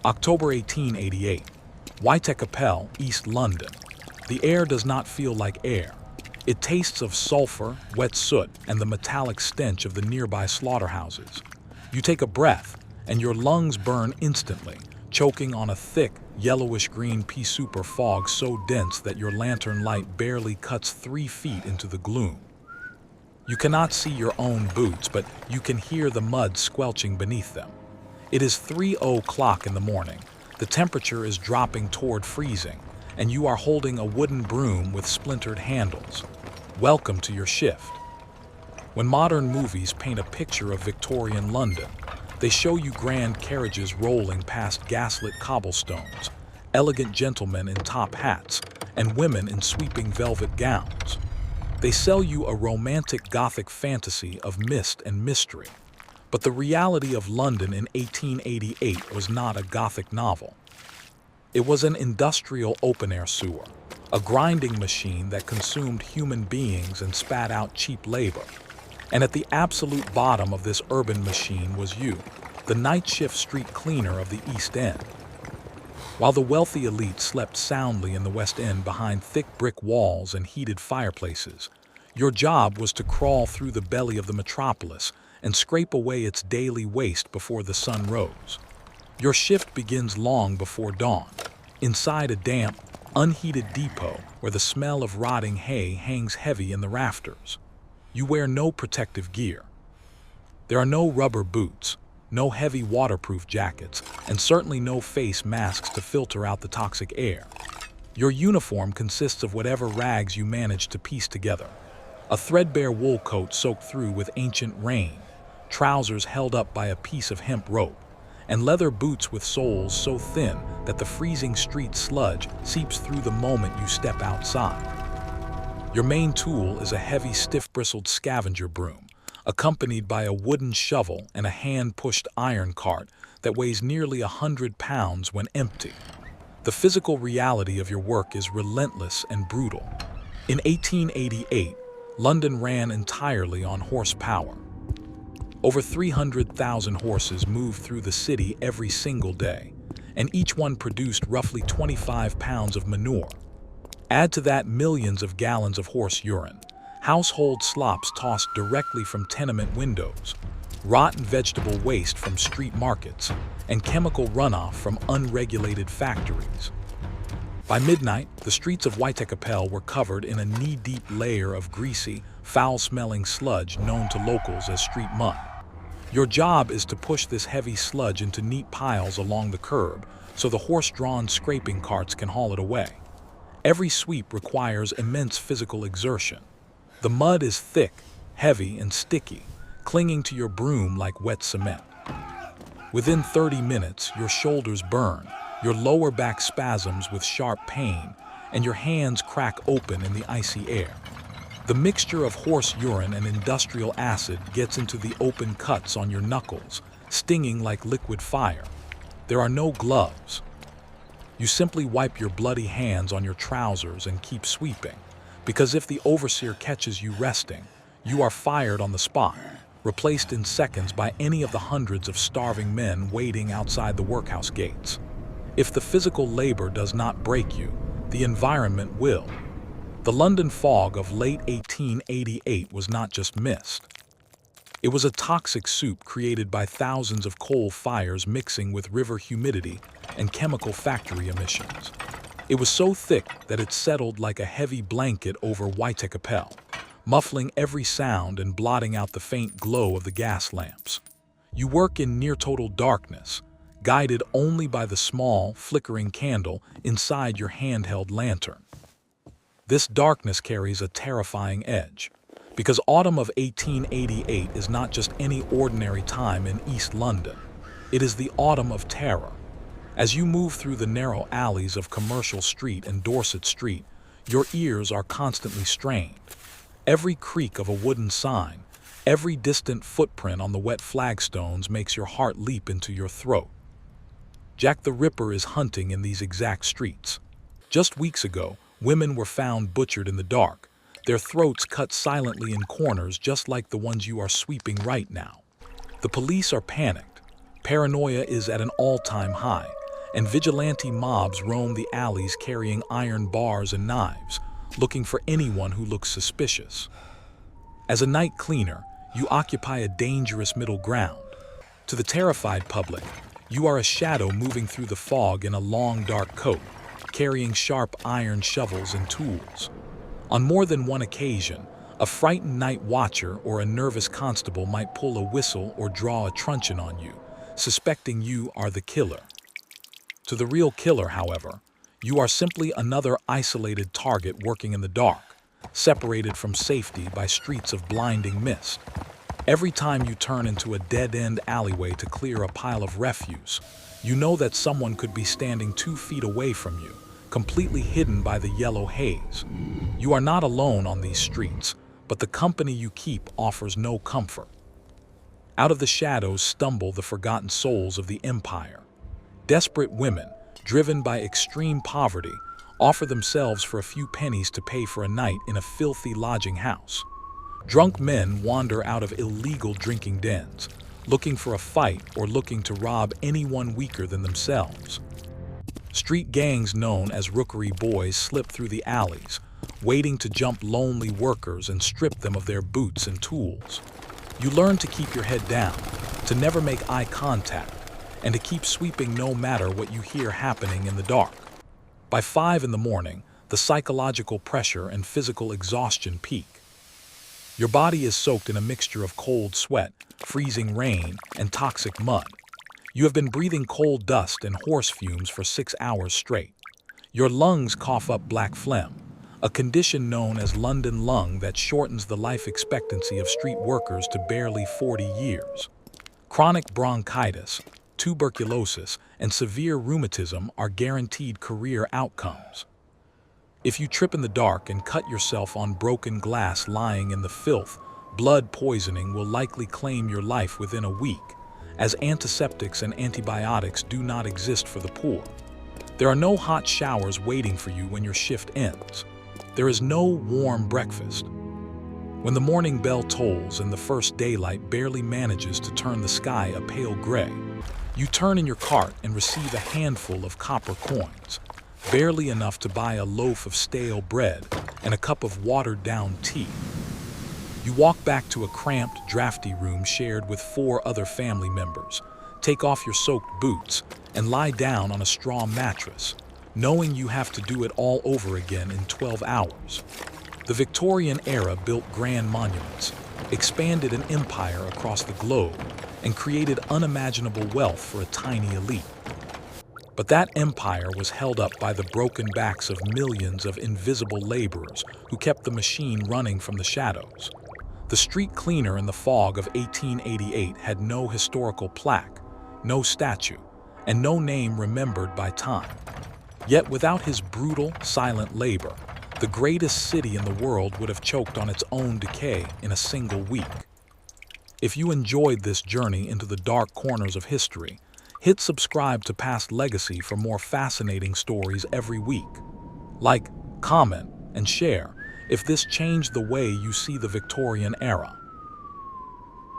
October 1888. Whitechapel, East London. The air does not feel like air. It tastes of sulfur, wet soot, and the metallic stench of the nearby slaughterhouses. You take a breath, and your lungs burn instantly, choking on a thick, yellowish-green pea-souper fog so dense that your lantern light barely cuts 3 feet into the gloom. You cannot see your own boots, but you can hear the mud squelching beneath them. It is 3:00 in the morning. The temperature is dropping toward freezing, and you are holding a wooden broom with splintered handles. Welcome to your shift. When modern movies paint a picture of Victorian London, they show you grand carriages rolling past gaslit cobblestones, elegant gentlemen in top hats, and women in sweeping velvet gowns. They sell you a romantic Gothic fantasy of mist and mystery. But the reality of London in 1888 was not a Gothic novel. It was an industrial open-air sewer, a grinding machine that consumed human beings and spat out cheap labor. And at the absolute bottom of this urban machine was you, the night shift street cleaner of the East End. While the wealthy elite slept soundly in the West End behind thick brick walls and heated fireplaces, your job was to crawl through the belly of the metropolis and scrape away its daily waste before the sun rose. Your shift begins long before dawn, inside a damp, unheated depot where the smell of rotting hay hangs heavy in the rafters. You wear no protective gear. There are no rubber boots, no heavy waterproof jackets, and certainly no face masks to filter out the toxic air. Your uniform consists of whatever rags you manage to piece together. A threadbare wool coat soaked through with ancient rain, trousers held up by a piece of hemp rope, and leather boots with soles so thin that the freezing street sludge seeps through the moment you step outside. Your main tool is a heavy, stiff-bristled scavenger broom, accompanied by a wooden shovel and a hand-pushed iron cart that weighs nearly 100 pounds when empty. The physical reality of your work is relentless and brutal. In 1888, London ran entirely on horsepower. Over 300,000 horses moved through the city every single day, and each one produced roughly 25 pounds of manure. Add to that millions of gallons of horse urine, household slops tossed directly from tenement windows, rotten vegetable waste from street markets, and chemical runoff from unregulated factories. By midnight, the streets of Whitechapel were covered in a knee-deep layer of greasy, foul-smelling sludge known to locals as street mud. Your job is to push this heavy sludge into neat piles along the curb so the horse-drawn scraping carts can haul it away. Every sweep requires immense physical exertion. The mud is thick, heavy, and sticky, clinging to your broom like wet cement. Within 30 minutes, your shoulders burn, your lower back spasms with sharp pain, and your hands crack open in the icy air. The mixture of horse urine and industrial acid gets into the open cuts on your knuckles, stinging like liquid fire. There are no gloves. You simply wipe your bloody hands on your trousers and keep sweeping, because if the overseer catches you resting, you are fired on the spot, replaced in seconds by any of the hundreds of starving men waiting outside the workhouse gates. If the physical labor does not break you, the environment will. The London fog of late 1888 was not just mist. It was a toxic soup created by thousands of coal fires mixing with river humidity and chemical factory emissions. It was so thick that it settled like a heavy blanket over Whitechapel, muffling every sound and blotting out the faint glow of the gas lamps. You work in near-total darkness, guided only by the small, flickering candle inside your handheld lantern. This darkness carries a terrifying edge, because autumn of 1888 is not just any ordinary time in East London. It is the autumn of terror. As you move through the narrow alleys of Commercial Street and Dorset Street, your ears are constantly strained. Every creak of a wooden sign, every distant footprint on the wet flagstones makes your heart leap into your throat. Jack the Ripper is hunting in these exact streets. Just weeks ago, women were found butchered in the dark, their throats cut silently in corners just like the ones you are sweeping right now. The police are panicked. Paranoia is at an all-time high, and vigilante mobs roam the alleys carrying iron bars and knives, looking for anyone who looks suspicious. As a night cleaner, you occupy a dangerous middle ground. To the terrified public, you are a shadow moving through the fog in a long dark coat, carrying sharp iron shovels and tools. On more than one occasion, a frightened night watcher or a nervous constable might pull a whistle or draw a truncheon on you, suspecting you are the killer. To the real killer, however, you are simply another isolated target working in the dark, separated from safety by streets of blinding mist. Every time you turn into a dead-end alleyway to clear a pile of refuse, you know that someone could be standing 2 feet away from you, completely hidden by the yellow haze. You are not alone on these streets, but the company you keep offers no comfort. Out of the shadows stumble the forgotten souls of the empire. Desperate women, driven by extreme poverty, offer themselves for a few pennies to pay for a night in a filthy lodging house. Drunk men wander out of illegal drinking dens, looking for a fight or looking to rob anyone weaker than themselves. Street gangs known as Rookery boys slip through the alleys, waiting to jump lonely workers and strip them of their boots and tools. You learn to keep your head down, to never make eye contact, and to keep sweeping no matter what you hear happening in the dark. By 5 in the morning, the psychological pressure and physical exhaustion peak. Your body is soaked in a mixture of cold sweat, freezing rain, and toxic mud. You have been breathing coal dust and horse fumes for 6 hours straight. Your lungs cough up black phlegm, a condition known as London lung that shortens the life expectancy of street workers to barely 40 years. Chronic bronchitis, tuberculosis, and severe rheumatism are guaranteed career outcomes. If you trip in the dark and cut yourself on broken glass lying in the filth, blood poisoning will likely claim your life within a week, as antiseptics and antibiotics do not exist for the poor. There are no hot showers waiting for you when your shift ends. There is no warm breakfast. When the morning bell tolls and the first daylight barely manages to turn the sky a pale gray, you turn in your cart and receive a handful of copper coins, barely enough to buy a loaf of stale bread and a cup of watered-down tea. You walk back to a cramped, drafty room shared with 4 other family members, take off your soaked boots, and lie down on a straw mattress, knowing you have to do it all over again in 12 hours. The Victorian era built grand monuments, expanded an empire across the globe, and created unimaginable wealth for a tiny elite. But that empire was held up by the broken backs of millions of invisible laborers who kept the machine running from the shadows. The street cleaner in the fog of 1888 had no historical plaque, no statue, and no name remembered by time. Yet without his brutal, silent labor, the greatest city in the world would have choked on its own decay in a single week. If you enjoyed this journey into the dark corners of history, hit subscribe to Past Legacy for more fascinating stories every week. Like, comment, and share if this changed the way you see the Victorian era.